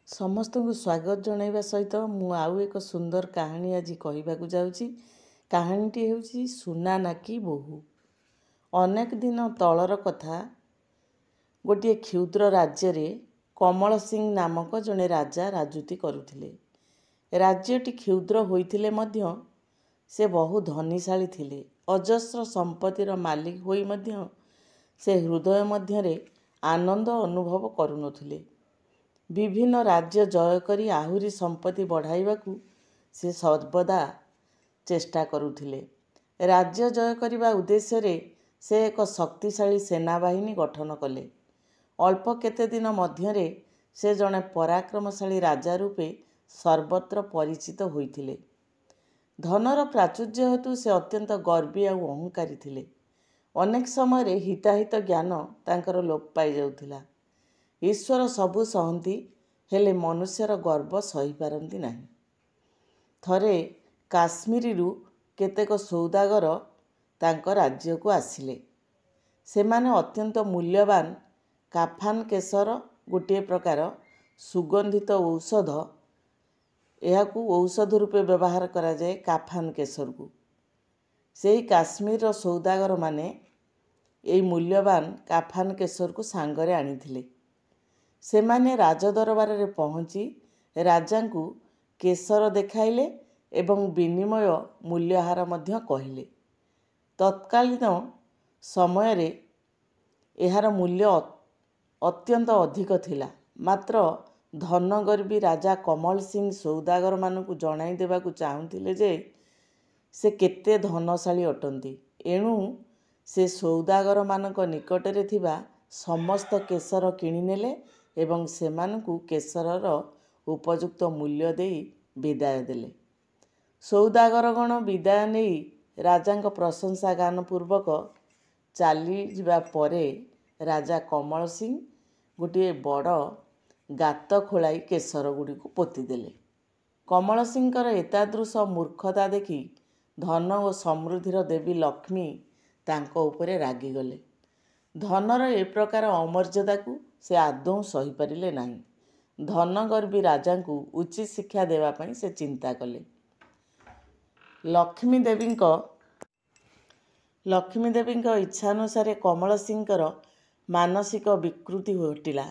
समस्त को स्वागत जनइबा सहित मु आउ एक सुंदर कहानी आज कहवाक जाऊँगी। कहानीटी हूँ सुना नाकी बोहू। अनेक दिन तलर कथा। गोटे क्षुद्र राज्य रे कमल सिंह नामक जड़े राजा राजुति करुथिले। राज्यटी क्षुद्र होइथिले मध्य से बहु धनीशाली थिले। अजस्र संपत्तिर मालिक होई मध्य से हृदय मध्यरे आनंद अनुभव करुनथिले। विभिन्न राज्य जय करी आहुरी संपत्ति बढ़ाइबाकू से सर्वदा चेष्टा करुथिले। राज्य जय करिबा उद्देश्य रे से एक शक्तिशाली सेनाबाहिनी गठन कले। अल्प केते दिन मध्यरे से जड़े पराक्रमशाली राजा रूपे सर्वत्र परिचित होइथिले। धनर प्राचुर्य हेतु से अत्यंत गर्वी और अहंकारी थिले। अनेक समय हिताहित ज्ञान तांकर लोप पाई जाउथिला। ईश्वर सबु सहंती हेले मनुष्यर गर्व सही पारंती नहीं। थरे काश्मीरु केतेक सौदागर तांको राज्य को आसिले। सेमाने अत्यंत मूल्यवान काफान केसर गोटे प्रकार सुगंधित औषध यहाकू औषध रूपे व्यवहार करा जाए। काफान केसर को सेही काश्मीर सौदागर माने यही मूल्यवान काफान केसर को सांगरे आनिथिले। सेमाने राजदरबार रे पहुँची राजा को केसर देखाइले एवं विनिमय मूल्यहार मध्य कहिले। तत्कालीन समय रे एहार मूल्य अत्यंत अधिक थिला। मात्र धनगर्वी राजा कमल सिंह सौदागर मानकु जणाई देबाकू चाहुथिले जे से केते धनशाली अटंती। एणु से सौदागर मानक निकटरे थिबा समस्त केसर किणी नेले एवं सेमानकु केसरर उपयुक्त मूल्य देई विदाय देले। सौदागरगण विदाय नहीं राजांक प्रशंसा गान पूर्वक चली जिबा परे राजा कमल सिंह गोटे बड़ गात खोलाई केसर गुड़ी को पोती देले। कमल सिंहर एतादृश मूर्खता देखी धन और समृद्धिर देवी लक्ष्मी तांको उपरे रागिगले। धनर ए प्रकार अमर्यादा को से आदौ सही पारिले नहीं। धनगर्वी राजा को उचित शिक्षा देवाई से चिंता कले। लक्ष्मी देवी इच्छानुसार कमल सिंहर मानसिक विकृति घटिला।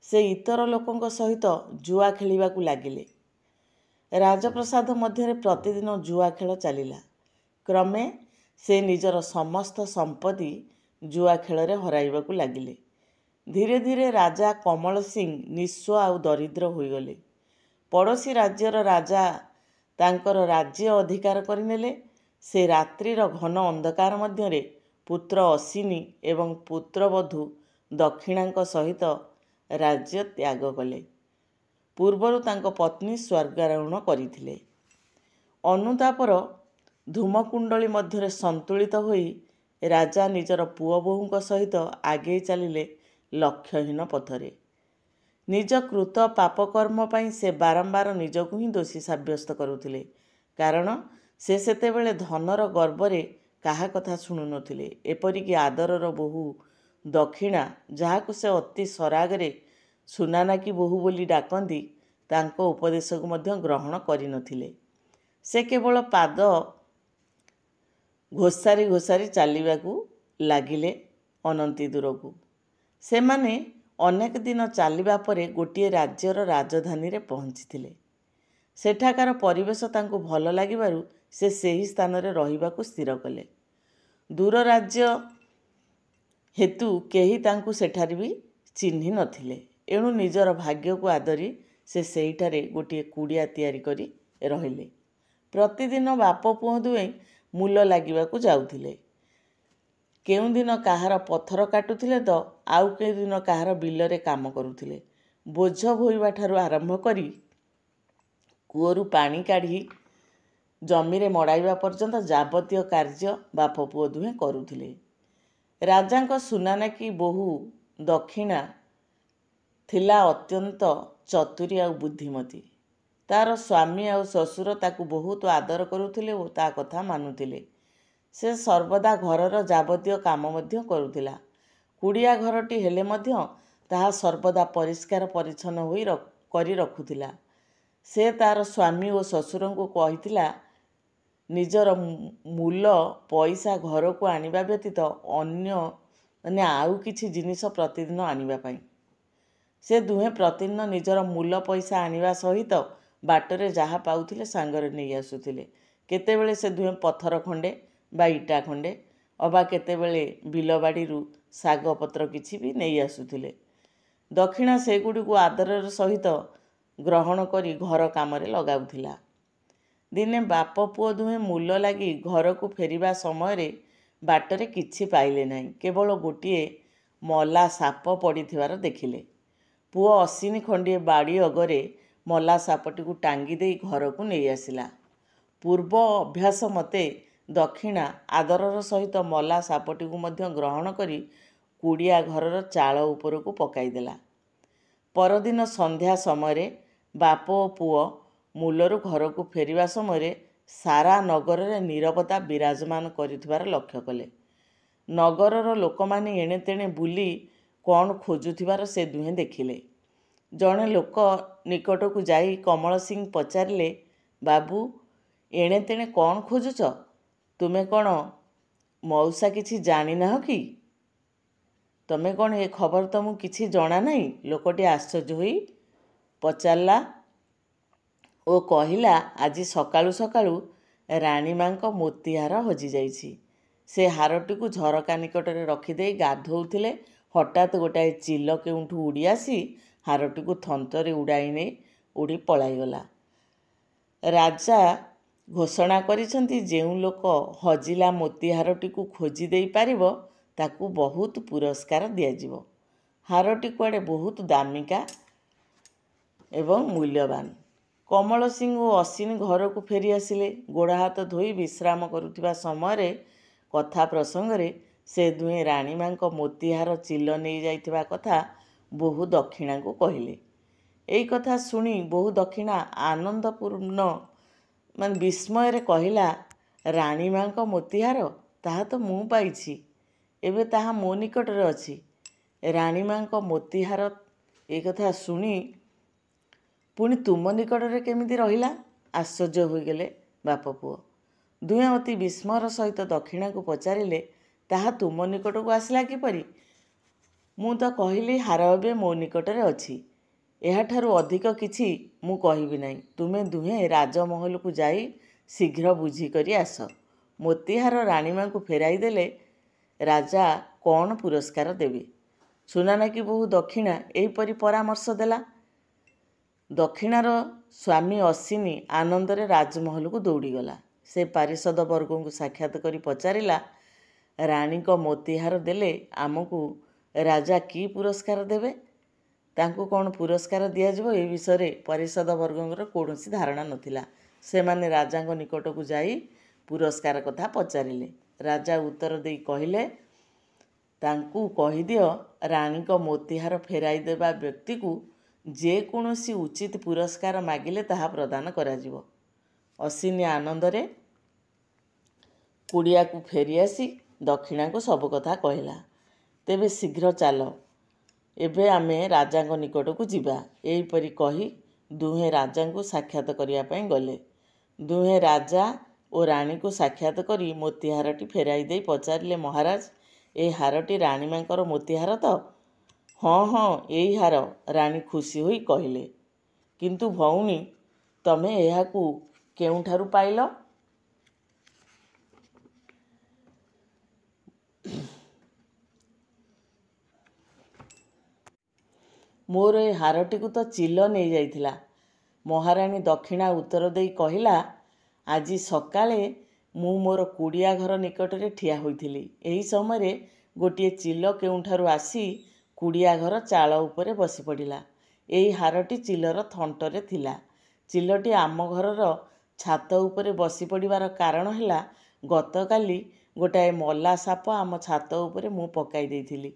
से इतर लोकों सहित जुआ खेलिबाकू लागिले। राजप्रसाद मध्य प्रतिदिन जुआ खेल चलिला। क्रमे से निजर समस्त संपत्ति जुआ खेल रे हराइबाकू लागिले। धीरे धीरे राजा कमल सिंह निस्व आउ दरिद्र होइगले। पड़ोसी राज्यर राजा तांकर राज्य अधिकार करिनेले। से रात्रिर घन अंधकार मध्यरे पुत्र अश्विनी एवं पुत्रवधू दक्षिणांक सहित राज्य त्याग कले। पूर्वरु तांको पत्नी स्वर्गारोहण करिथिले। अनुतापर धूमकुंडली मध्यरे संतुलित होई राजा निजर पुओ बोहूंक सहित आगे चलिले लक्ष्यहीन पथरे। निज कृत पापकर्म पाई से बारंबार निजकु ही दोषी साब्यस्त करुथिले। कारण से सेतेबेले धनर गर्वरे काहा कथा शुणु नथिले। एपरिकी आदरर बोहू दक्षिणा जहाकु से अति सरागरे सुनानाकी बोहू बोली डाकंती तांको उपदेश को मध्य ग्रहण करि नथिले। से केवल पाद घोषारी घोषारी चलिबाकू लागिले अनंती दूरकू। सेमाने अनेक दिन चलिबा परे गोटिए राज्यर राजधानी रे पहुँचीथिले। सेठाकार परिवेश तांको भल लागिबारु से सेही स्थान रे रहिबाकू स्थिर कले। दूर राज्य हेतु केही तांको सेठारे भी चिन्हि नथिले। एणु निजर भाग्य को आदरी से सेहीठारे गोटिए कुड़िया तैयारी करी रहिले। प्रतिदिन बाप पुओ दुहें मूल लागिबाकू जाउथिले। केउं दिन काहार पत्थर काटुथिले तो आउ केउं दिन काहार बिलरे काम करुथिले। बोझ भोइबा ठारू आरंभ करी कूअरु पानी काढ़ी जमीरे मड़ाइबा पर्यंत जाबतीय कार्य बाप पुओ दुहें करुथिले। राजांक सुनानाकी बोहू दक्षिणा थिला अत्यंत चतुरी आउ बुद्धिमती। तार स्वामी आउ ससुर ताकू बहुत आदर करुथिले और ता कथा मानुथिले। से सर्वदा घरर जाबतीय काम मध्य करुथिला। कुड़िया घरटी हेले मध्य ताहा सर्वदा परिष्कार परिच्छन्न होई କରି ରଖୁଥିଲା। ସେ ତାର ସ୍ୱାମୀ ଓ ଶ୍ୱଶୁରଙ୍କୁ କହିଥିଲା ନିଜର ମୂଲ ପଇସା ଘରକୁ ଆଣିବା ବ୍ୟତୀତ ଅନ୍ୟ ଆଉ କିଛି ଜିନିଷ ପ୍ରତିଦିନ ଆଣିବା ପାଇଁ। ସେ ଦୁହେଁ ପ୍ରତିଦିନ ନିଜର ମୂଲ ପଇସା ଆଣିବା ସହିତ ବାଟରେ ଯାହା ପାଉଥିଲେ ସାଙ୍ଗରେ ନେଇ ଆସୁଥିଲେ। କେତେବେଳେ ସେ ଦୁହେଁ ପଥର ଖଣ୍ଡେ ବା ଇଟା ଖଣ୍ଡେ ଅବା କେତେବେଳେ ବିଲବାଡ଼ିରୁ ଶାଗପତ୍ର କିଛି ବି ନେଇ ଆସୁଥିଲେ। ଦକ୍ଷିଣା ସେଗୁଡ଼ିକୁ ଆଦରର ସହିତ ଗ୍ରହଣ କରି ଘର କାମରେ ଲଗାଉଥିଲା। ଦିନେ ବାପ ପୁଅ ଦୁହେଁ ମୂଲ ଲାଗି ଘରକୁ ଫେରିବା ସମୟରେ ବାଟରେ କିଛି ପାଇଲେ ନାହିଁ, କେବଳ ଗୋଟିଏ ମଲା ସାପ ପଡ଼ିଥିବାର ଦେଖିଲେ। ପୁଅ ଅସିନି ଖଣ୍ଡିଏ ବାଡ଼ି ଅଗରେ ମଲା ସାପଟିକୁ ଟାଙ୍ଗି ଦେଇ ଘରକୁ ନେଇ ଆସିଲା। ପୂର୍ବ ଅଭ୍ୟାସ ମତେ ଦକ୍ଷିଣା ଆଦରର ସହିତ ମଲା ସାପଟିକୁ ମଧ୍ୟ ଗ୍ରହଣ କରି କୁଡ଼ିଆ ଘରର ଚାଳ ଉପରକୁ ପକାଇଦେଲା। ପରଦିନ ସନ୍ଧ୍ୟା ସମୟରେ ବାପ ଓ ପୁଅ ମୂଲରୁ ଘରକୁ ଫେରିବା ସମୟରେ ସାରା ନଗରରେ ନୀରବତା ବିରାଜମାନ କରିଥିବାର ଲକ୍ଷ୍ୟ କଲେ। ନଗରର ଲୋକମାନେ ଏଣେ ତେଣେ ବୁଲି କ'ଣ ଖୋଜୁଥିବାର ସେ ଦୁହେଁ ଦେଖିଲେ। ଜଣେ ଲୋକ ନିକଟକୁ ଯାଇ କମଳ ସିଂ ପଚାରିଲେ, ବାବୁ, ଏଣେ ତେଣେ କ'ଣ ଖୋଜୁଛ? ତୁମେ କ'ଣ ମଉସା କିଛି ଜାଣିନାହଁ କି? ତମେ କ'ଣ ଏ ଖବର ତମକୁ କିଛି ଜଣା ନାହିଁ? ଲୋକଟି ଆଶ୍ଚର୍ଯ୍ୟ ହୋଇ ପଚାରିଲା ଓ କହିଲା, ଆଜି ସକାଳୁ ସକାଳୁ ରାଣୀମାଙ୍କ ମୋତିହାର ହଜିଯାଇଛି। ସେ ହାରଟିକୁ ଝରକା ନିକଟରେ ରଖିଦେଇ ଗାଧୋଉଥିଲେ। ହଠାତ୍ ଗୋଟାଏ ଚିଲ କେଉଁଠୁ ଉଡ଼ି ଆସି ହାରଟିକୁ ଥଣ୍ଟରେ ଉଡ଼ାଇ ନେଇ ଉଡ଼ି ପଳାଇଗଲା। ରାଜା ଘୋଷଣା କରିଛନ୍ତି, ଯେଉଁ ଲୋକ ହଜିଲା ମୋତିହାରଟିକୁ ଖୋଜି ଦେଇପାରିବ ତାକୁ ବହୁତ ପୁରସ୍କାର ଦିଆଯିବ। ହାରଟି କୁଆଡ଼େ ବହୁତ ଦାମିକା ଏବଂ ମୂଲ୍ୟବାନ। କମଳ ସିଂ ଓ ଅସିନି ଘରକୁ ଫେରି ଆସିଲେ। ଗୋଡ଼ ହାତ ଧୋଇ ବିଶ୍ରାମ କରୁଥିବା ସମୟରେ କଥା ପ୍ରସଙ୍ଗରେ ସେ ଦୁହେଁ ରାଣୀମାଙ୍କ ମୋତିହାର ଚିଲ ନେଇଯାଇଥିବା କଥା ବୋହୂ ଦକ୍ଷିଣାଙ୍କୁ କହିଲେ। ଏଇ କଥା ଶୁଣି ବୋହୂ ଦକ୍ଷିଣା ଆନନ୍ଦପୂର୍ଣ୍ଣ ବିସ୍ମୟରେ କହିଲା, ରାଣୀମାଙ୍କ ମୋତିହାର? ତାହା ତ ମୁଁ ପାଇଛି, ଏବେ ତାହା ମୋ ନିକଟରେ ଅଛି। ରାଣୀମାଙ୍କ ମୋତିହାର ଏ କଥା ଶୁଣି ପୁଣି ତୁମ ନିକଟରେ କେମିତି ରହିଲା? ଆଶ୍ଚର୍ଯ୍ୟ ହୋଇଗଲେ ବାପ ପୁଅ। ଦୁହେଁ ଅତି ବିସ୍ମୟର ସହିତ ଦକ୍ଷିଣାକୁ ପଚାରିଲେ, ତାହା ତୁମ ନିକଟକୁ ଆସିଲା କିପରି? ମୁଁ ତ କହିଲି ହାର ଏବେ ମୋ ନିକଟରେ ଅଛି। ଏହାଠାରୁ ଅଧିକ କିଛି ମୁଁ କହିବି ନାହିଁ। ତୁମେ ଦୁହେଁ ରାଜମହଲକୁ ଯାଇ ଶୀଘ୍ର ବୁଝିକରି ଆସ। ମୋତିହାର ରାଣୀମାଙ୍କୁ ଫେରାଇ ଦେଲେ ରାଜା କ'ଣ ପୁରସ୍କାର ଦେବେ? ସୁନାନାକି ବୋହୂ ଦକ୍ଷିଣା ଏହିପରି ପରାମର୍ଶ ଦେଲା। ଦକ୍ଷିଣାର ସ୍ୱାମୀ ଅସିନି ଆନନ୍ଦରେ ରାଜମହଲକୁ ଦୌଡ଼ିଗଲା। ସେ ପାରିଷଦ ବର୍ଗଙ୍କୁ ସାକ୍ଷାତ କରି ପଚାରିଲା, ରାଣୀଙ୍କ ମୋତିହାର ଦେଲେ ଆମକୁ ରାଜା କି ପୁରସ୍କାର ଦେବେ? ତାଙ୍କୁ କ'ଣ ପୁରସ୍କାର ଦିଆଯିବ ଏ ବିଷୟରେ ପାରିଷଦ ବର୍ଗଙ୍କର କୌଣସି ଧାରଣା ନଥିଲା। ସେମାନେ ରାଜାଙ୍କ ନିକଟକୁ ଯାଇ ପୁରସ୍କାର କଥା ପଚାରିଲେ। ରାଜା ଉତ୍ତର ଦେଇ କହିଲେ, ତାଙ୍କୁ କହିଦିଅ ରାଣୀଙ୍କ ମୋତିହାର ଫେରାଇ ଦେବା ବ୍ୟକ୍ତିକୁ ଯେକୌଣସି ଉଚିତ ପୁରସ୍କାର ମାଗିଲେ ତାହା ପ୍ରଦାନ କରାଯିବ। ଅସିନି ଆନନ୍ଦରେ କୁଡ଼ିଆକୁ ଫେରିଆସି ଦକ୍ଷିଣାଙ୍କୁ ସବୁ କଥା କହିଲା। ତେବେ ଶୀଘ୍ର ଚାଲ, ଏବେ ଆମେ ରାଜାଙ୍କ ନିକଟକୁ ଯିବା। ଏହିପରି କହି ଦୁହେଁ ରାଜାଙ୍କୁ ସାକ୍ଷାତ କରିବା ପାଇଁ ଗଲେ। ଦୁହେଁ ରାଜା ଓ ରାଣୀଙ୍କୁ ସାକ୍ଷାତ କରି ମୋତିହାରଟି ଫେରାଇ ଦେଇ ପଚାରିଲେ, ମହାରାଜ, ଏ ହାରଟି ରାଣୀମାଙ୍କର ମୋତିହାର ତ? ହଁ ହଁ, ଏଇ ହାର, ରାଣୀ ଖୁସି ହୋଇ କହିଲେ। କିନ୍ତୁ ଭଉଣୀ, ତମେ ଏହାକୁ କେଉଁଠାରୁ ପାଇଲ? ମୋର ଏ ହାରଟିକୁ ତ ଚିଲ ନେଇଯାଇଥିଲା। ମହାରାଣୀ ଦକ୍ଷିଣା ଉତ୍ତର ଦେଇ କହିଲା, ଆଜି ସକାଳେ ମୁଁ ମୋର କୁଡ଼ିଆ ଘର ନିକଟରେ ଠିଆ ହୋଇଥିଲି। ଏହି ସମୟରେ ଗୋଟିଏ ଚିଲ କେଉଁଠାରୁ ଆସି କୁଡ଼ିଆ ଘର ଚାଳ ଉପରେ ବସି ପଡ଼ିଲା। ଏହି ହାରଟି ଚିଲର ଥଣ୍ଟରେ ଥିଲା। ଚିଲଟି ଆମ ଘରର ଛାତ ଉପରେ ବସି ପଡ଼ିବାର କାରଣ ହେଲା, ଗତକାଲି ଗୋଟାଏ ମଲା ସାପ ଆମ ଛାତ ଉପରେ ମୁଁ ପକାଇ ଦେଇଥିଲି।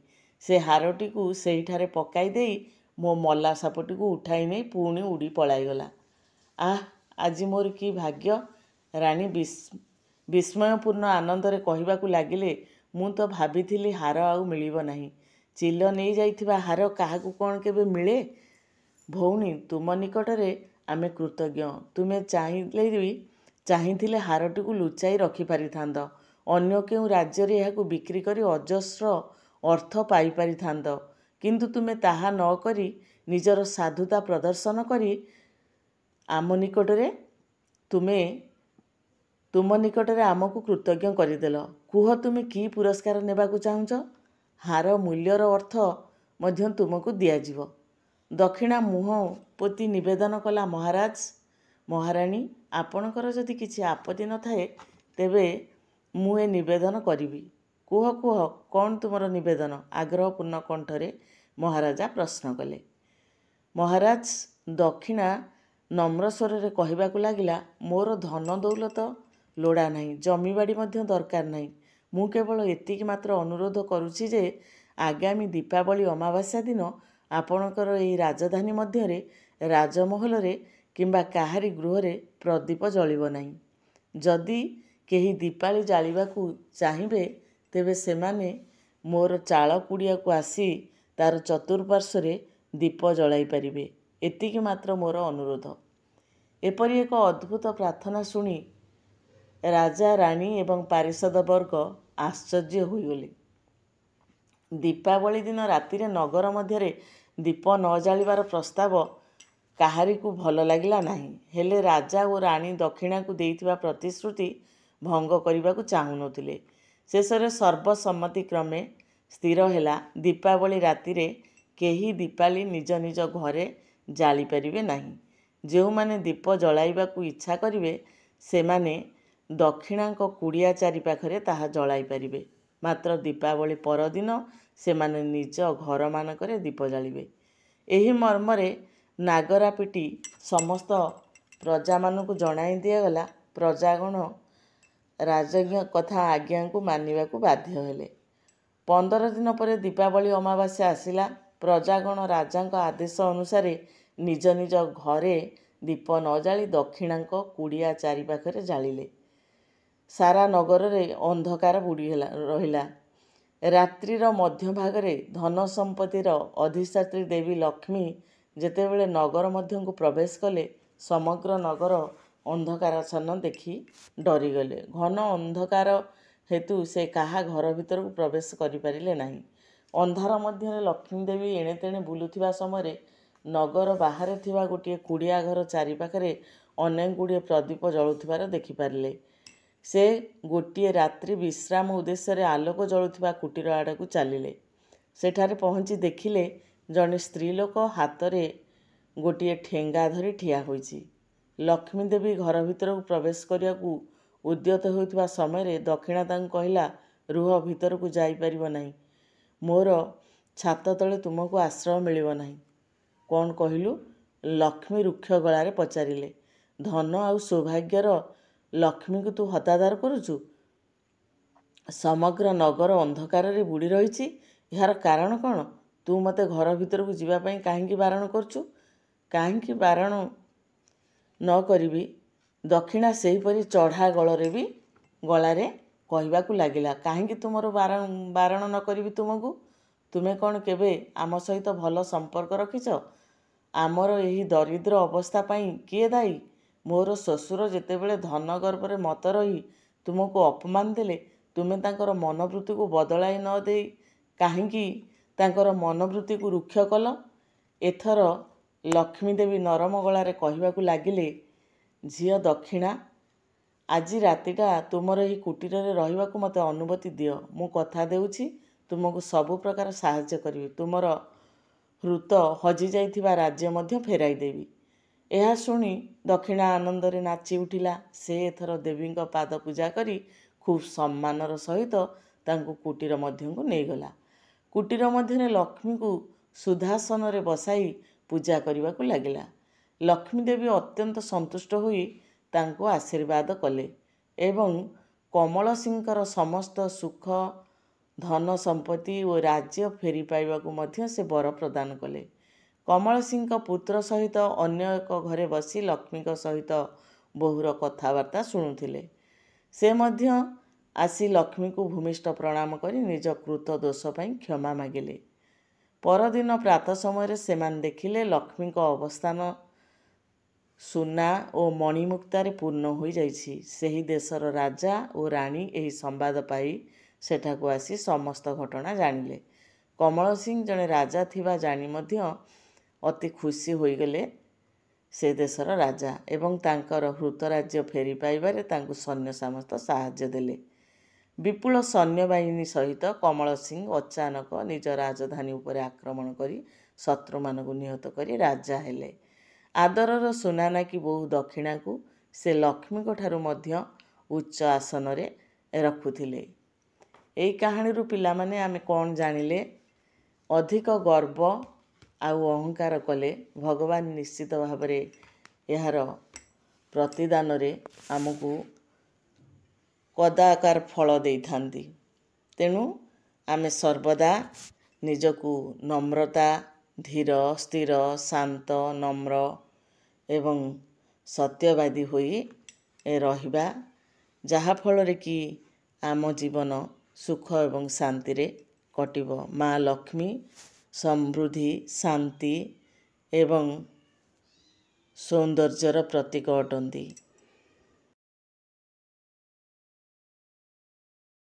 ସେ ହାରଟିକୁ ସେହିଠାରେ ପକାଇ ଦେଇ ମୋ ମଲା ସାପଟିକୁ ଉଠାଇ ନେଇ ପୁଣି ଉଡ଼ି ପଳାଇଗଲା। ଆଃ, ଆଜି ମୋର କି ଭାଗ୍ୟ! ରାଣୀ ବିସ୍ମୟପୂର୍ଣ୍ଣ ଆନନ୍ଦରେ କହିବାକୁ ଲାଗିଲେ, ମୁଁ ତ ଭାବିଥିଲି ହାର ଆଉ ମିଳିବ ନାହିଁ। ଚିଲ ନେଇଯାଇଥିବା ହାର କାହାକୁ କ'ଣ କେବେ ମିଳେ? ଭଉଣୀ, ତୁମ ନିକଟରେ ଆମେ କୃତଜ୍ଞ। ତୁମେ ଚାହିଁଥିଲେ ହାରଟିକୁ ଲୁଚାଇ ରଖିପାରିଥାନ୍ତ। ଅନ୍ୟ କେଉଁ ରାଜ୍ୟରେ ଏହାକୁ ବିକ୍ରି କରି ଅଜସ୍ର ଅର୍ଥ ପାଇପାରିଥାନ୍ତ। କିନ୍ତୁ ତୁମେ ତାହା ନ କରି ନିଜର ସାଧୁତା ପ୍ରଦର୍ଶନ କରି ତୁମ ନିକଟରେ ଆମକୁ କୃତଜ୍ଞ କରିଦେଲ। କୁହ, ତୁମେ କି ପୁରସ୍କାର ନେବାକୁ ଚାହୁଁଛ? ହାର ମୂଲ୍ୟର ଅର୍ଥ ମଧ୍ୟ ତୁମକୁ ଦିଆଯିବ। ଦକ୍ଷିଣା ମୁହଁ ପୋତି ନିବେଦନ କଲା, ମହାରାଣୀ, ଆପଣଙ୍କର ଯଦି କିଛି ଆପତ୍ତି ନଥାଏ ତେବେ ମୁଁ ଏ ନିବେଦନ କରିବି। କୁହ, କ'ଣ ତୁମର ନିବେଦନ? ଆଗ୍ରହପୂର୍ଣ୍ଣ କଣ୍ଠରେ ମହାରାଜା ପ୍ରଶ୍ନ କଲେ। ମହାରାଜ ଦକ୍ଷିଣା ନମ୍ର ସ୍ୱରରେ କହିବାକୁ ଲାଗିଲା, ମୋର ଧନ ଦୌଲତ ଲୋଡ଼ା ନାହିଁ, ଜମିବାଡ଼ି ମଧ୍ୟ ଦରକାର ନାହିଁ। ମୁଁ କେବଳ ଏତିକି ମାତ୍ର ଅନୁରୋଧ କରୁଛି ଯେ ଆଗାମୀ ଦୀପାବଳି ଅମାବାସ୍ୟା ଦିନ ଆପଣଙ୍କର ଏହି ରାଜଧାନୀ ମଧ୍ୟରେ, ରାଜମହଲରେ କିମ୍ବା କାହାରି ଗୃହରେ ପ୍ରଦୀପ ଜଳିବ ନାହିଁ। ଯଦି କେହି ଦୀପାଳି ଜାଳିବାକୁ ଚାହିଁବେ ତେବେ ସେମାନେ ମୋର ଚାଳ କୁଡ଼ିଆକୁ ଆସି ତାର ଚତୁଃପାର୍ଶ୍ୱରେ ଦୀପ ଜଳାଇ ପାରିବେ। ଏତିକି ମାତ୍ର ମୋର ଅନୁରୋଧ। ଏପରି ଏକ ଅଦ୍ଭୁତ ପ୍ରାର୍ଥନା ଶୁଣି ରାଜା, ରାଣୀ ଏବଂ ପାରିଷଦବର୍ଗ ଆଶ୍ଚର୍ଯ୍ୟ ହୋଇଗଲେ। ଦୀପାବଳି ଦିନ ରାତିରେ ନଗର ମଧ୍ୟରେ ଦୀପ ନ ଜାଳିବାର ପ୍ରସ୍ତାବ କାହାରିକୁ ଭଲ ଲାଗିଲା ନାହିଁ। ହେଲେ ରାଜା ଓ ରାଣୀ ଦକ୍ଷିଣାକୁ ଦେଇଥିବା ପ୍ରତିଶ୍ରୁତି ଭଙ୍ଗ କରିବାକୁ ଚାହୁଁନଥିଲେ। ଶେଷରେ ସର୍ବସମ୍ମତିକ୍ରମେ ସ୍ଥିର ହେଲା, ଦୀପାବଳି ରାତିରେ କେହି ଦୀପାଳି ନିଜ ନିଜ ଘରେ ଜାଳିପାରିବେ ନାହିଁ। ଯେଉଁମାନେ ଦୀପ ଜଳାଇବାକୁ ଇଚ୍ଛା କରିବେ ସେମାନେ ଦକ୍ଷିଣାଙ୍କ କୁଡ଼ିଆ ଚାରିପାଖରେ ତାହା ଜଳାଇ ପାରିବେ। ମାତ୍ର ଦୀପାବଳି ପରଦିନ ସେମାନେ ନିଜ ଘରମାନଙ୍କରେ ଦୀପ ଜାଳିବେ। ଏହି ମର୍ମରେ ନାଗରା ପିଟି ସମସ୍ତ ପ୍ରଜାମାନଙ୍କୁ ଜଣାଇ ଦିଆଗଲା। ପ୍ରଜାଗଣ ରାଜଜ୍ଞ ଆଜ୍ଞାକୁ ମାନିବାକୁ ବାଧ୍ୟ ହେଲେ। 15 ଦିନ ପରେ ଦୀପାବଳି ଅମାବାସ୍ୟା ଆସିଲା। ପ୍ରଜାଗଣ ରାଜାଙ୍କ ଆଦେଶ ଅନୁସାରେ ନିଜ ନିଜ ଘରେ ଦୀପ ନ ଜାଳି ଦକ୍ଷିଣାଙ୍କ କୁଡ଼ିଆ ଚାରିପାଖରେ ଜାଳିଲେ। ସାରା ନଗରରେ ଅନ୍ଧକାର ବୁଡ଼ି ରହିଲା। ରାତ୍ରିର ମଧ୍ୟଭାଗରେ ଧନ ସମ୍ପତ୍ତିର ଅଧିଷ୍ଠାତ୍ରୀ ଦେବୀ ଲକ୍ଷ୍ମୀ ଯେତେବେଳେ ନଗର ମଧ୍ୟକୁ ପ୍ରବେଶ କଲେ, ସମଗ୍ର ନଗର ଅନ୍ଧକାରାଚ୍ଛନ୍ନ ଦେଖି ଡରିଗଲେ। ଘନ ଅନ୍ଧକାର ହେତୁ ସେ କାହା ଘର ଭିତରକୁ ପ୍ରବେଶ କରିପାରିଲେ ନାହିଁ। ଅନ୍ଧାର ମଧ୍ୟରେ ଲକ୍ଷ୍ମୀ ଦେବୀ ଏଣେ ତେଣେ ବୁଲୁଥିବା ସମୟରେ ନଗର ବାହାରେ ଥିବା ଗୋଟିଏ କୁଡ଼ିଆ ଘର ଚାରିପାଖରେ ଅନେକ ଗୁଡ଼ିଏ ପ୍ରଦୀପ ଜଳୁଥିବାର ଦେଖିପାରିଲେ। ସେ ଗୋଟିଏ ରାତ୍ରି ବିଶ୍ରାମ ଉଦ୍ଦେଶ୍ୟରେ ଆଲୋକ ଜଳୁଥିବା କୁଟୀର ଆଡ଼କୁ ଚାଲିଲେ। ସେଠାରେ ପହଞ୍ଚି ଦେଖିଲେ ଜଣେ ସ୍ତ୍ରୀଲୋକ ହାତରେ ଗୋଟିଏ ଠେଙ୍ଗା ଧରି ଠିଆ ହୋଇଛି। ଲକ୍ଷ୍ମୀ ଦେବୀ ଘର ଭିତରକୁ ପ୍ରବେଶ କରିବାକୁ ଉଦ୍ୟତ ହେଉଥିବା ସମୟରେ ଦକ୍ଷିଣା ତାଙ୍କୁ କହିଲା, ରୁହ, ଭିତରକୁ ଯାଇପାରିବ ନାହିଁ। ମୋର ଛାତ ତଳେ ତୁମକୁ ଆଶ୍ରୟ ମିଳିବ ନାହିଁ। କ'ଣ କହିଲୁ? ଲକ୍ଷ୍ମୀ ରୁକ୍ଷ ଗଳାରେ ପଚାରିଲେ। ଧନ ଆଉ ସୌଭାଗ୍ୟର ଲକ୍ଷ୍ମୀକୁ ତୁ ହତାଦର କରୁଛୁ? ସମଗ୍ର ନଗର ଅନ୍ଧକାରରେ ବୁଡ଼ି ରହିଛି। ଏହାର କାରଣ କ'ଣ? ତୁ ମୋତେ ଘର ଭିତରକୁ ଯିବା ପାଇଁ କାହିଁକି ବାରଣ କରୁଛୁ? କାହିଁକି ବାରଣ ନ କରିବି? ଦକ୍ଷିଣା ସେହିପରି ଚଢ଼ା ଗଳାରେ କହିବାକୁ ଲାଗିଲା। କାହିଁକି ତୁମର ବାରଣ ନ କରିବି ତୁମକୁ? ତୁମେ କ'ଣ କେବେ ଆମ ସହିତ ଭଲ ସମ୍ପର୍କ ରଖିଛ? ଆମର ଏହି ଦରିଦ୍ର ଅବସ୍ଥା ପାଇଁ କିଏ ଦାୟୀ? ମୋର ଶ୍ୱଶୁର ଯେତେବେଳେ ଧନ ଗର୍ବରେ ମତ ରହି ତୁମକୁ ଅପମାନ ଦେଲେ, ତୁମେ ତାଙ୍କର ମନୋବୃତ୍ତିକୁ ବଦଳାଇ ନ ଦେଇ କାହିଁକି ତାଙ୍କର ମନୋବୃତ୍ତିକୁ ରୁକ୍ଷ କଲ? ଏଥର ଲକ୍ଷ୍ମୀ ଦେବୀ ନରମ ଗଳାରେ କହିବାକୁ ଲାଗିଲେ, ଝିଅ ଦକ୍ଷିଣା, ଆଜି ରାତିଟା ତୁମର ଏହି କୁଟୀରରେ ରହିବାକୁ ମୋତେ ଅନୁମତି ଦିଅ। ମୁଁ କଥା ଦେଉଛି ତୁମକୁ ସବୁ ପ୍ରକାର ସାହାଯ୍ୟ କରିବି। ତୁମର ହୃତ ହଜିଯାଇଥିବା ରାଜ୍ୟ ମଧ୍ୟ ଫେରାଇ ଦେବି। ଏହା ଶୁଣି ଦକ୍ଷିଣା ଆନନ୍ଦରେ ନାଚି ଉଠିଲା। ସେ ଏଥର ଦେବୀଙ୍କ ପାଦ ପୂଜା କରି ଖୁବ୍ ସମ୍ମାନର ସହିତ ତାଙ୍କୁ କୁଟୀର ମଧ୍ୟକୁ ନେଇଗଲା। କୁଟୀର ମଧ୍ୟରେ ଲକ୍ଷ୍ମୀଙ୍କୁ ସୁଧାସନରେ ବସାଇ ପୂଜା କରିବାକୁ ଲାଗିଲା। ଲକ୍ଷ୍ମୀ ଦେବୀ ଅତ୍ୟନ୍ତ ସନ୍ତୁଷ୍ଟ ହୋଇ ତାଙ୍କୁ ଆଶୀର୍ବାଦ କଲେ ଏବଂ କମଳସିଂଙ୍କର ସମସ୍ତ ସୁଖ, ଧନ ସମ୍ପତ୍ତି ଓ ରାଜ୍ୟ ଫେରି ପାଇବାକୁ ମଧ୍ୟ ସେ ବର ପ୍ରଦାନ କଲେ। କମଳସିଂଙ୍କ ପୁତ୍ର ସହିତ ଅନ୍ୟ ଏକ ଘରେ ବସି ଲକ୍ଷ୍ମୀଙ୍କ ସହିତ ବୋହୂର କଥାବାର୍ତ୍ତା ଶୁଣୁଥିଲେ। ସେ ମଧ୍ୟ ଆସି ଲକ୍ଷ୍ମୀଙ୍କୁ ଭୂମିଷ୍ଠ ପ୍ରଣାମ କରି ନିଜ କୃତ ଦୋଷ ପାଇଁ କ୍ଷମା ମାଗିଲେ। परदिन प्रातः समय सेमान देखिले लक्ष्मी अवस्थान सुना और मणिमुक्तार पूर्ण हो जाइछि। सेही देशर राजा और राणी यही संवाद पाई सेठाकु आसी समस्त घटना जानिले। कमल सिंह जड़े राजा थिबा जानी मध्य अति खुशी होइगले से देशर राजा एवं तांकर हृत राज्य फेरी पाइबारे तांकु सैन्य समस्त साहाय्य देले। विपुल सैन्य बाहिनी सहित कमल सिंह अचानक निज राजधानी उपर आक्रमण करी शत्रु मानकु निहत करी राजा हेले। आदरर सुनानाकी बहु दक्षिणा को से लक्ष्मी ठारू मध्य उच्च आसन रे रखुथिले। एई कहानी रु पिला माने आमे कोन जानिले अधिक गर्व आउ अहंकार कले भगवान निश्चित भाव रे यार प्रतिदान रे आमको कदाकार फल दे थांती। तेणु आमे सर्वदा निजकु नम्रता धीर स्थिर शांत नम्र एवं सत्यवादी होई रहिबा जहा फल रे कि आम जीवन सुख एवं शांति रे कटिब। माँ लक्ष्मी समृद्धि शांति एवं सौंदर्यर प्रतीक अटंती।